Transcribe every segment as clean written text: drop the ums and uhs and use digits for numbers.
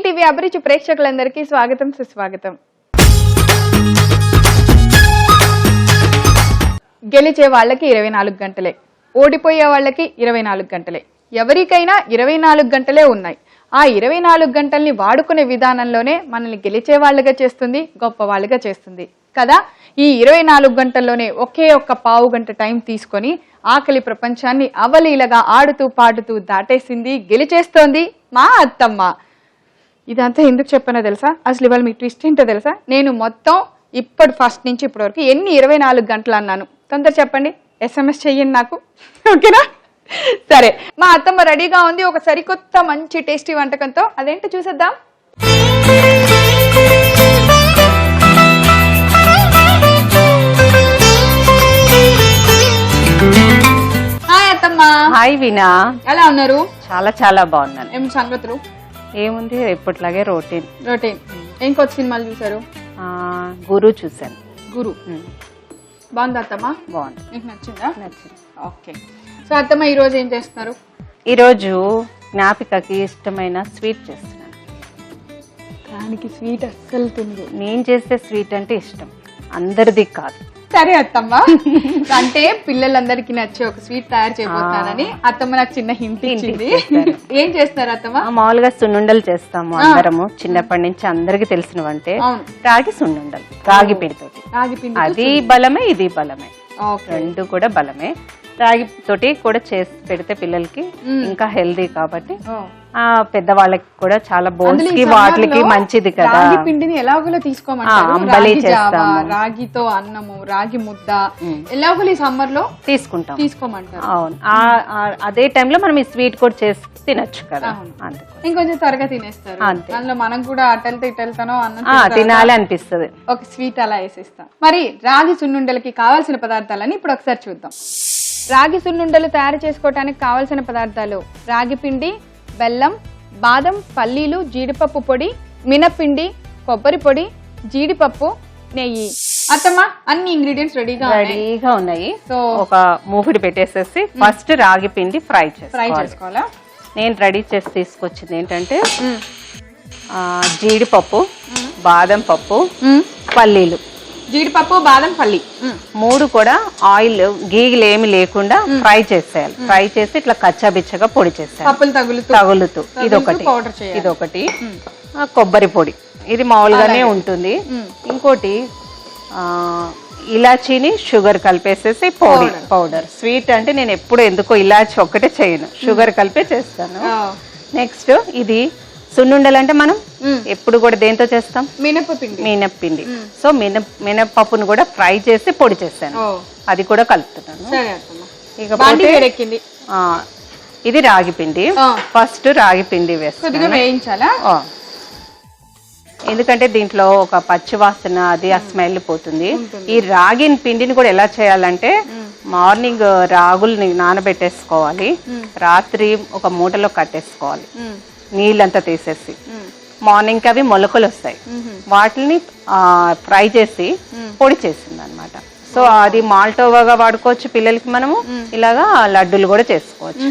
TV అభిరుచి ప్రేక్షకులందరికీ స్వాగతం సుస్వాగతం. గెలిచే వాళ్ళకి 24 గంటలే, ఓడిపోయే వాళ్ళకి 24 గంటలే. ఎవరికైనా 24 గంటలే ఉన్నాయి. ఆ 24 గంటల్ని వాడుకునే విధానంలోనే మనల్ని గెలిచే వాళ్ళుగా చేస్తుంది, గొప్ప వాళ్ళుగా చేస్తుంది కదా. ఈ 24 గంటల్లోనే ఒకే ఒక్క పావు గంట టైం తీసుకొని ఆకలి ప్రపంచాన్ని అవలీలగా ఆడుతూ పాడుతూ దాటేసింది, గెలిచేస్తోంది మా అత్తమ్మ. ఇదంతా ఎందుకు చెప్పానో తెలుసా? అసలు ఇవాళ మీ ట్విస్ట్ ఏంటో తెలుసా? నేను మొత్తం ఇప్పటి ఫస్ట్ నుంచి ఇప్పటి వరకు ఎన్ని 24 గంటలు అన్నాను తొందర చెప్పండి, SMS చెయ్యండి నాకు, ఓకేనా? సరే, మా అత్తమ్మ రెడీగా ఉంది ఒక సరికొత్త మంచి టేస్టీ వంటకంతో. అదేంటో చూసేద్దాం. హాయ్ అత్తమ్మ. హాయ్ వీణా, ఎలా ఉన్నారు? చాలా చాలా బాగున్నాను. ఏం సంగతులు? ఏముంది, ఎప్పటిలాగే రొటీన్. ఏం కొత్త సినిమాలు చూసారు? గురు చూసాను. గురు బాగుందా అత్తమ్మ? బాగుంది. మీకు నచ్చిందా? నచ్చింది. ఓకే. సో అత్తమ్మ ఈ రోజు ఏం చేస్తున్నారు? ఈరోజు జ్ఞాపికకి ఇష్టమైన స్వీట్ చేస్తున్నాను. దానికి స్వీట్ అస్సలు తిందు. నేను చేసే స్వీట్ అంటే ఇష్టం, అందరిది కాదు. సరే అత్తమ్మ, అంటే పిల్లలందరికీ నచ్చే ఒక స్వీట్ తయారు చేయబోతున్నానని అత్తమ్మ నాకు చిన్న హింట్ ఇచ్చింది. ఏం చేస్తున్నారు అత్తమ్మ? మామూలుగా సున్నుండలు చేస్తాము అందరము, చిన్నప్పటి నుంచి అందరికి తెలిసినవంటే రాగి సున్నుండలు, రాగి పిండితోటి. రాగి పిండి అది బలమే, ఇది బలమే, రెండు కూడా బలమే. రాగి తోటి కూడా చేసి పెడితే పిల్లలకి ఇంకా హెల్దీ కాబట్టి పెద్దవాళ్ళకి కూడా చాలా బోన్స్ కి వాటికి మంచిది కదా. రాగి పిండిని ఎలాగోలా తీసుకోమంటారు. రాగి జావా, రాగితో అన్నము, రాగి ముద్ద ఎలాగోలా ఈ సమ్మర్ లో తీసుకోమంటారు. అవును, అదే టైంలో మనం ఈ స్వీట్ కూడా చేసి తినొచ్చు కదా, ఇంకొంచెం త్వరగా తినేస్తారు. అందులో మనం కూడా అటెల్తో ఇటెల్తానో అన్నం తినాలి అనిపిస్తుంది. ఒక స్వీట్ అలా వేసేస్తాం. మరి రాగి సున్నుండలకి కావాల్సిన పదార్థాలని ఇప్పుడు ఒకసారి చూద్దాం. రాగి సున్నుండలు తయారు చేసుకోవడానికి కావాల్సిన పదార్థాలు: రాగి పిండి, బెల్లం, బాదం, పల్లీలు, జీడిపప్పు పొడి, మినపిండి, కొబ్బరి పొడి, జీడిపప్పు, నెయ్యి. అత్తమ్మ, అన్ని ఇంగ్రీడియంట్స్ రెడీగా ఉన్నాయి. సో ఒక మూకుడు పెట్టేసేసి ఫస్ట్ రాగి పిండి ఫ్రై చేసుకోవాలా. నేను రెడీ చేసి తీసుకొచ్చింది ఏంటంటే జీడిపప్పు, బాదం పప్పు, పల్లీలు. జీడిపప్పు, బాదం, పల్లి మూడు కూడా ఆయిల్ గీగిలు ఏమి లేకుండా ఫ్రై చేసేయాలి. ఫ్రై చేసి ఇట్లా కచ్చాబిచ్చగా పొడి చేసేయాలి తగులుతూ. ఇదొకటి కొబ్బరి పొడి, ఇది మామూలుగానే ఉంటుంది. ఇంకోటి ఇలాచీని షుగర్ కలిపేసేసి పౌడర్. స్వీట్ అంటే నేను ఎప్పుడు ఎందుకో ఇలాచి ఒక్కటే చేయను, షుగర్ కలిపే చేస్తాను. నెక్స్ట్ ఇది సున్నుండలు అంటే మనం ఎప్పుడు కూడా దేంతో చేస్తాం? మినప్పిండి. సో మినపప్పును కూడా ఫ్రై చేసి పొడి చేస్తాను, అది కూడా కలుపుతున్నాను. ఇకపోతే ఇది రాగి పిండి. ఫస్ట్ రాగి పిండి వేస్తాను, ఎందుకంటే దీంట్లో ఒక పచ్చి వాసన అది ఆ స్మెల్ పోతుంది. ఈ రాగి పిండిని కూడా ఎలా చేయాలంటే మార్నింగ్ రాగుల్ని నానబెట్టేసుకోవాలి, రాత్రి ఒక మూటలో కట్టేసుకోవాలి నీళ్ళంతా తీసేసి. మార్నింగ్ అవి మొలకలు వస్తాయి, వాటిని ఫ్రై చేసి పొడి చేసింది అనమాట. సో అది మాల్టోవాగా వాడుకోవచ్చు పిల్లలకి, మనము ఇలాగా లడ్డూలు కూడా చేసుకోవచ్చు.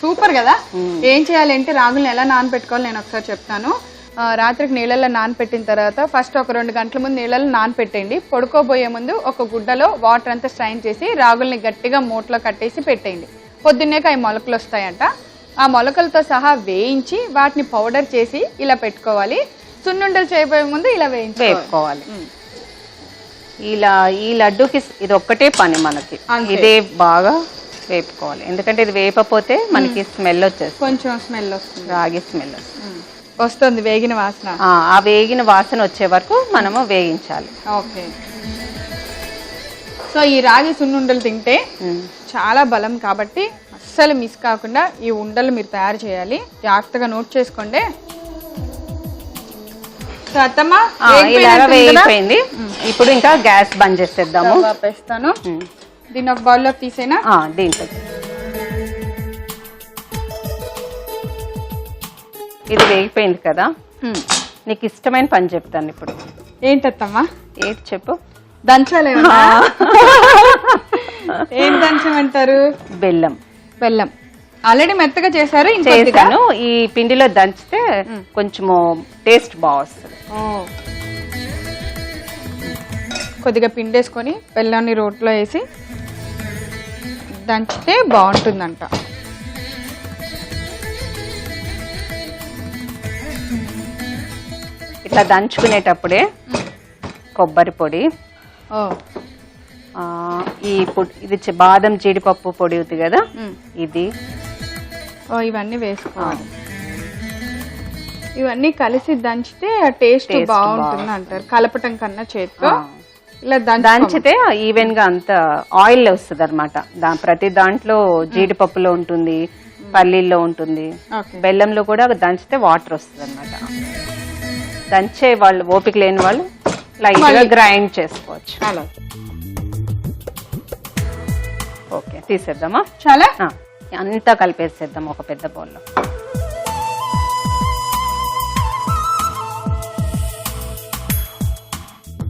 సూపర్ కదా. ఏం చేయాలంటే రాగుల్ని ఎలా నానబెట్టుకోవాలి నేను ఒకసారి చెప్తాను. రాత్రికి నీళ్ళల్లో నానపెట్టిన తర్వాత ఫస్ట్ ఒక 2 గంటల ముందు నీళ్ళలో నానపెట్టేయండి. పడుకోబోయే ముందు ఒక గుడ్డలో వాటర్ అంతా స్ట్రైన్ చేసి రాగుల్ని గట్టిగా మూటలో కట్టేసి పెట్టేయండి. పొద్దున్నేక అవి మొలకలు వస్తాయంట, ఆ మొలకలతో సహా వేయించి వాటిని పౌడర్ చేసి ఇలా పెట్టుకోవాలి. సున్నుండలు చేయబోయే ముందు ఇలా వేయించుకోవాలి. ఇలా ఈ లడ్డూకి ఇది ఒక్కటే పని మనకి, ఇదే బాగా వేపుకోవాలి. ఎందుకంటే ఇది వేపపోతే మనకి స్మెల్ వచ్చేస్తుంది, కొంచెం స్మెల్ వస్తుంది, రాగి స్మెల్ వస్తుంది, వేగిన వాసన. ఆ వేగిన వాసన వచ్చే వరకు మనము వేయించాలి. ఓకే. సో ఈ రాగి సున్నుండలు తింటే చాలా బలం కాబట్టి అస్సలు మిస్ కాకుండా ఈ ఉండలు మీరు తయారు చేయాలి. జాగ్రత్తగా నోట్ చేసుకోండి. వేగిపోయింది. ఇప్పుడు ఇంకా గ్యాస్ బంద్ చేసేద్దాము. వేస్తాను, దీన్ని ఒక బౌల్లోకి తీసేనా? దీంట్లో ఇది వేగిపోయింది కదా. నీకు ఇష్టమైన పని చెప్తాను ఇప్పుడు. ఏంటత్తమ్మా? ఏంటి చెప్పు. దంచాలే. ఏం దంచమంటారు? బెల్లం. ఆల్రెడీ మెత్తగా చేశారు ఇంకొద్దిగా చేశాను. ఈ పిండిలో దంచితే కొంచెము టేస్ట్ బాగా వస్తుంది. కొద్దిగా పిండి వేసుకొని బెల్లాన్ని రోట్లో వేసి దంచితే బాగుంటుందంట. ఇట్లా దంచుకునేటప్పుడే కొబ్బరి పొడి, ఇది బాదం జీడిపప్పు పొడి ఉంది కదా, ఇది ఇవన్నీ వేసుకోవాలి. ఇవన్నీ కలిసి దంచితే టేస్ట్ బాగుంటుంది అంటారు, కలపటం కన్నా చేతితో ఇలా దంచితే ఈవెన్ గా అంత ఆయిల్ వస్తుంది అనమాట. ప్రతి దాంట్లో జీడిపప్పులో ఉంటుంది, పల్లీల్లో ఉంటుంది, బెల్లంలో కూడా దంచితే వాటర్ వస్తుంది అనమాట. దంచే వాళ్ళు ఓపిక లేని వాళ్ళు లైట్ గా గ్రైండ్ చేసుకోవచ్చు. ఓకే, తీసేద్దామా? చాలా అంతా కలిపేసేద్దాం ఒక పెద్ద బౌల్లో.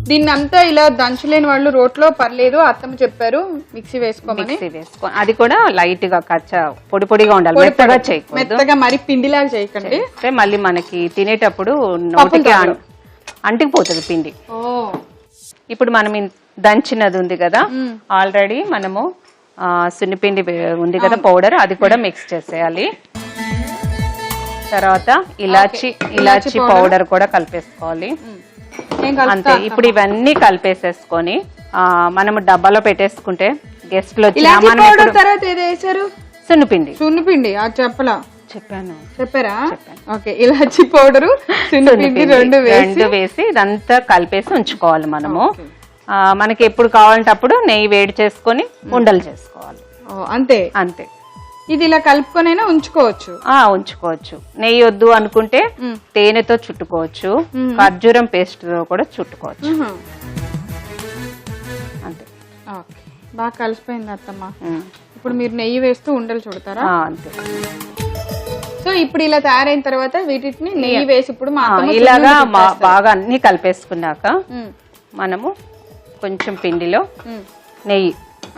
దీన్ని అంతా ఇలా దంచలేని వాళ్ళు రోట్లో పర్లేదు, అత్తమ్మ చెప్పారు మిక్సీ వేసుకోమని. అది కూడా లైట్ గా పొడి పొడిగా ఉండాలి, మెత్తగా చేయకూడదు. మెత్తగా మరి పిండిలాగా చేయకండి, మళ్ళీ మనకి తినేటప్పుడు నోటికి అంటికిపోతుంది పిండి. ఇప్పుడు మనం దంచినది ఉంది కదా, ఆల్రెడీ మనము సున్నిపిండి ఉంది కదా పౌడర్, అది కూడా మిక్స్ చేసేయాలి. తర్వాత ఇలాచి పౌడర్ కూడా కలిపేసుకోవాలి. అంతే. ఇప్పుడు ఇవన్నీ కలిపేసేసుకొని మనము డబ్బాలో పెట్టేసుకుంటే గెస్ట్లు వచ్చి సున్నిపిండి చెప్పారా? ఓకే, ఇలాచి పౌడర్ రెండు వేసి ఇదంతా కలిపేసి ఉంచుకోవాలి మనము. మనకి ఎప్పుడు కావాలంటే అప్పుడు నెయ్యి వేడి చేసుకొని ఉండలు చేసుకోవాలి. అంతే అంతే. ఇది ఇలా కలుపుకొనైనా ఉంచుకోవచ్చు. ఉంచుకోవచ్చు. నెయ్యి వద్దు అనుకుంటే తేనెతో చుట్టుకోవచ్చు, ఖర్జూరం పేస్ట్ తో కూడా చుట్టుకోవచ్చు. అంతే. బాగా కలిసిపోయింది అత్తమ్మ. ఇప్పుడు మీరు నెయ్యి వేస్తూ ఉండలు చుడతారా? అంతే. సో ఇప్పుడు ఇలా తయారైన తర్వాత వీటిని నెయ్యి వేసి ఇప్పుడు ఇలాగా బాగా అన్ని కలిపేసుకున్నాక మనము కొంచెం పిండిలో నెయ్యి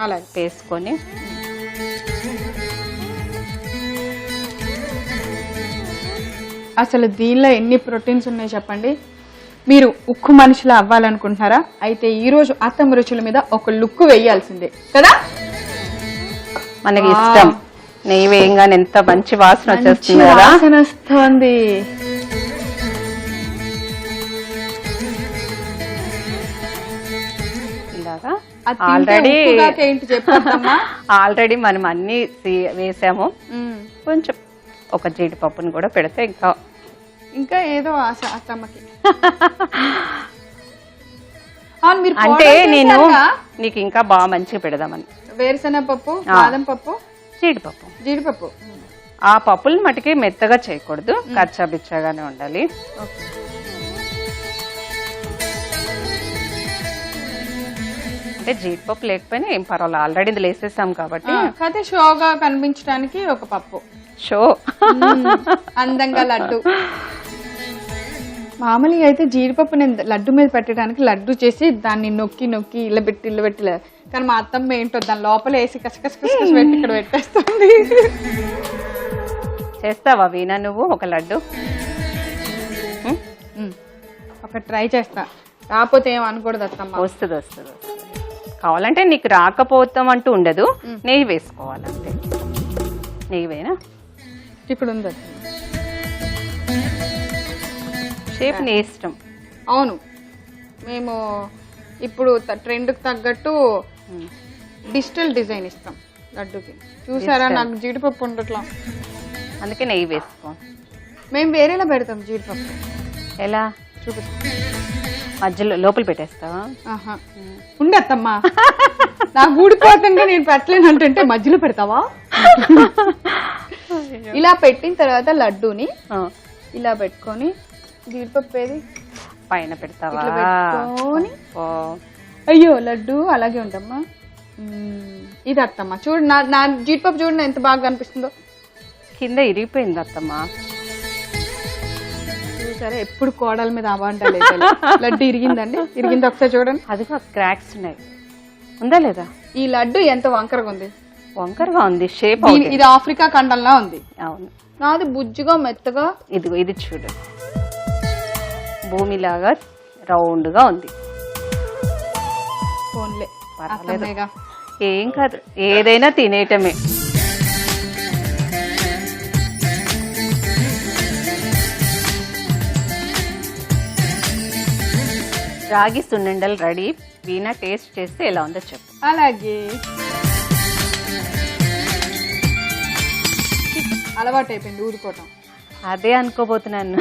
అలా వేసుకొని అసలు దీనిలో ఎన్ని ప్రోటీన్స్ ఉన్నాయి చెప్పండి. మీరు ఉక్కు మనిషిలా అవ్వాలనుకుంటున్నారా? అయితే ఈ రోజు అత్తమ్మ రుచుల మీద ఒక లుక్ వేయాల్సిందే కదా. మనకి ఇష్టం. నెయ్యి వేయంగానే ఎంత మంచి వాసన వచ్చేస్తుంది కదా. వాసన వస్తుంది. ఇలాగా ఆల్రెడీ మనం అన్ని వేసాము. కొంచెం ఒక జీడిపప్పుని కూడా పెడితే ఇంకా ఏదో ఆశ అత్తమ్మకి. అంటే నేను నీకు ఇంకా బాగా మంచిగా పెడదామని. వేరుశనగ పప్పు, బాదం పప్పు, జీడిపప్పు ఆ పప్పులు మటుకి మెత్తగా చేయకూడదు, కచ్చా బిచ్చాగానే ఉండాలి. అంటే జీడిపప్పు లేకపోయినా ఏం పర్వాలేదు, ఆల్రెడీ ఇది వేసేసాం కాబట్టి. అయితే షోగా కనిపించడానికి ఒక పప్పు షో అందంగా లడ్డు. మామూలుగా అయితే జీడిపప్పు నేను లడ్డు మీద పెట్టడానికి లడ్డు చేసి దాన్ని నొక్కి నొక్కి ఇళ్ళ పెట్టి కానీ మా అత్తమ్మ ఏంటో దాని లోపల వేసి కసకస పెట్టి ఇక్కడ పెట్టేస్తుంది. చేస్తావా వీణా నువ్వు ఒక లడ్డు? ఒక ట్రై చేస్తా, రాకపోతే ఏం అనకూడదు అత్తమ్మ. వస్తుంది. కావాలంటే నీకు రాకపోతాం అంటూ ఉండదు, నెయ్యి వేసుకోవాలంటే. నెయ్యి వేనా ఇప్పుడు ఉంది షేప్ నీ ఇష్టం. అవును, మేము ఇప్పుడు ట్రెండ్కి తగ్గట్టు డిజిటల్ డిజైన్ ఇస్తాం లడ్డుకి. చూసారా నాకు జీడిపప్పు ఉండట్లా, అందుకే నెయ్యి వేసుకో. మేము వేరేలా పెడతాం జీడిపప్పు. ఎలా చూపిస్తాం? మధ్యలో లోపల పెట్టేస్తావా? ఉండత్తమ్మా, నాకు ఊడిపోతుంటే నేను పెట్టలేను అంటే మధ్యలో పెడతావా? ఇలా పెట్టిన తర్వాత లడ్డూని ఇలా పెట్టుకొని జీడిపప్పు ఏది పైన పెడతావా? అయ్యో లడ్డు అలాగే ఉండమ్మా. ఇది అత్తమ్మ చూడు, నా జీడిపప్పు చూడండి ఎంత బాగా కనిపిస్తుందో. కింద ఇరిగిపోయింది అత్తమ్మ. చూసారా, ఎప్పుడు కోడల మీద అవాండాలి. లడ్డు ఇరిగిందండి, ఇరిగింది ఒకసారి చూడండి. అది క్రాక్స్ ఉన్నాయి, ఉందా లేదా? ఈ లడ్డు ఎంత వంకరగా ఉంది. వంకరగా ఉంది షేప్. ఇది ఆఫ్రికా ఖండంలా ఉంది. అవును, నాది బుజ్జిగా మెత్తగా. ఇదిగో ఇది చూడు, భూమిలాగా రౌండ్ గా ఉంది. ఫోన్లే పర్వాలేదు, ఏం కాదు, ఏదైనా తినేయటమే. రాగి సున్నుండలు రెడీ. వీణా టేస్ట్ చేస్తే ఎలా ఉందో చెప్పు. అలాగే అలవాటు అయిపోయింది ఊరుకోవటం. అదే అనుకోబోతున్నాను.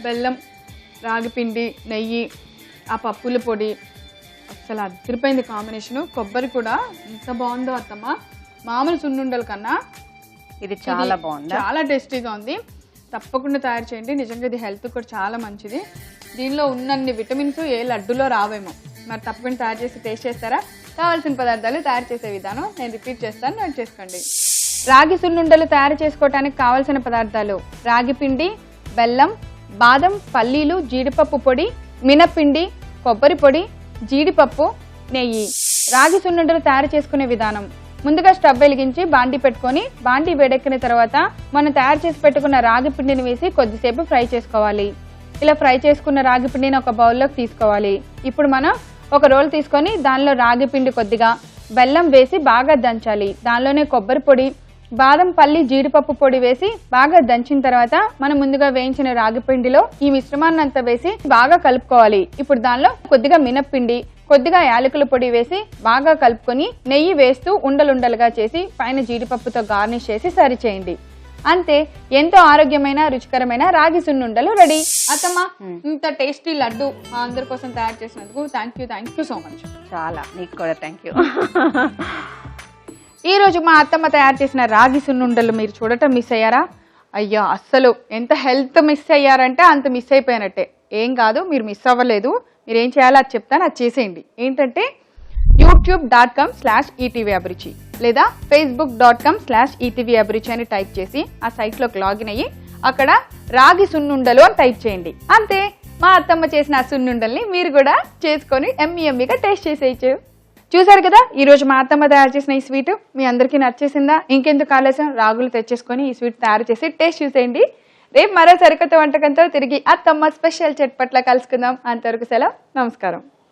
బెల్లం, రాగిపిండి, నెయ్యి, ఆ పప్పుల పొడి, అసలు అదిరిపోయింది కాంబినేషను. కొబ్బరి కూడా ఎంత బాగుందో అత్తమ్మ, మామూలు సున్నుండల కన్నా ఇది చాలా బాగుంది, చాలా టేస్టీగా ఉంది. తప్పకుండా తయారు చేయండి, నిజంగా ఇది హెల్త్ కూడా చాలా మంచిది. దీనిలో ఉన్నన్ని విటమిన్స్ ఏ లడ్డులో రావేమో. మరి తప్పకుండా తయారు చేసి టేస్ట్ చేస్తారా? కావాల్సిన పదార్థాలు, తయారు చేసే విధానం నేను రిపీట్ చేస్తాను, నోట్ చేసుకోండి. రాగి సున్నుండలు తయారు చేసుకోవడానికి కావాల్సిన పదార్థాలు: రాగి పిండి, బెల్లం, బాదం, పల్లీలు, జీడిపప్పు పొడి, మినపిండి, కొబ్బరి పొడి, జీడిపప్పు, నెయ్యి. రాగి సున్నుండలు తయారు చేసుకునే విధానం: ముందుగా స్టవ్ వెలిగించి బాండీ పెట్టుకొని, బాండీ వేడెక్కిన తర్వాత మనం తయారు చేసి పెట్టుకున్న రాగి పిండిని వేసి కొద్దిసేపు ఫ్రై చేసుకోవాలి. ఇలా ఫ్రై చేసుకున్న రాగి పిండిని ఒక బౌల్లోకి తీసుకోవాలి. ఇప్పుడు మనం ఒక రోల్ తీసుకొని దానిలో రాగి పిండి కొద్దిగా, బెల్లం వేసి బాగా దంచాలి. దానిలోనే కొబ్బరి పొడి, బాదం, పల్లి, జీడిపప్పు పొడి వేసి బాగా దంచిన తర్వాత మనం ముందుగా వేయించిన రాగి పిండిలో ఈ మిశ్రమాన్ని అంతా వేసి బాగా కలుపుకోవాలి. ఇప్పుడు దానిలో కొద్దిగా మినప్పిండి, కొద్దిగా యాలకుల పొడి వేసి బాగా కలుపుకొని నెయ్యి వేస్తూ ఉండలుండలుగా చేసి పైన జీడిపప్పుతో గార్నిష్ చేసి సర్వ్ చేయండి. అంతే, ఎంతో ఆరోగ్యమైన రుచికరమైన రాగి సున్నుండలు రెడీ. అత్తమ్మ, ఇంత టేస్టీ లడ్డు మా అందరి కోసం తయారు చేసినందుకు థ్యాంక్ యూ సో మచ్. చాలా, నీకు కూడా థ్యాంక్ యూ. ఈ రోజు మా అత్తమ్మ తయారు చేసిన రాగి సున్నుండలు మీరు చూడటం మిస్ అయ్యారా? అయ్యో, అస్సలు ఎంత హెల్త్ మిస్ అయ్యారంటే అంత మిస్ అయిపోయినట్టే. ఏం కాదు, మీరు మిస్ అవ్వలేదు. మీరు ఏం చేయాలో అది చెప్తాను, అది చేసేయండి. ఏంటంటే youtube.com/ETV అభిరుచి లేదా facebook.com/ETV అభిరుచి అని టైప్ చేసి ఆ సైట్లోకి లాగిన్ అయ్యి అక్కడ రాగి సున్నుండలు అని టైప్ చేయండి. అంతే, మా అత్తమ్మ చేసిన ఆ సున్నుండల్ని మీరు కూడా చేసుకొని ఎమ్మీగా టేస్ట్ చేసేయచ్చు. చూసారు కదా, ఈ రోజు మా అత్తమ్మ తయారు చేసిన ఈ స్వీట్ మీ అందరికీ నచ్చేసిందా? ఇంకెందుకు ఆలస్యం, రాగులు తెచ్చేసుకొని ఈ స్వీట్ తయారు చేసి టేస్ట్ చూసేయండి. రేపు మరో సరికొత్త వంటకంతో తిరిగి అత్తమ్మ స్పెషల్ చట్పట్ల కలుసుకుందాం. అంతవరకు సెలవు, నమస్కారం.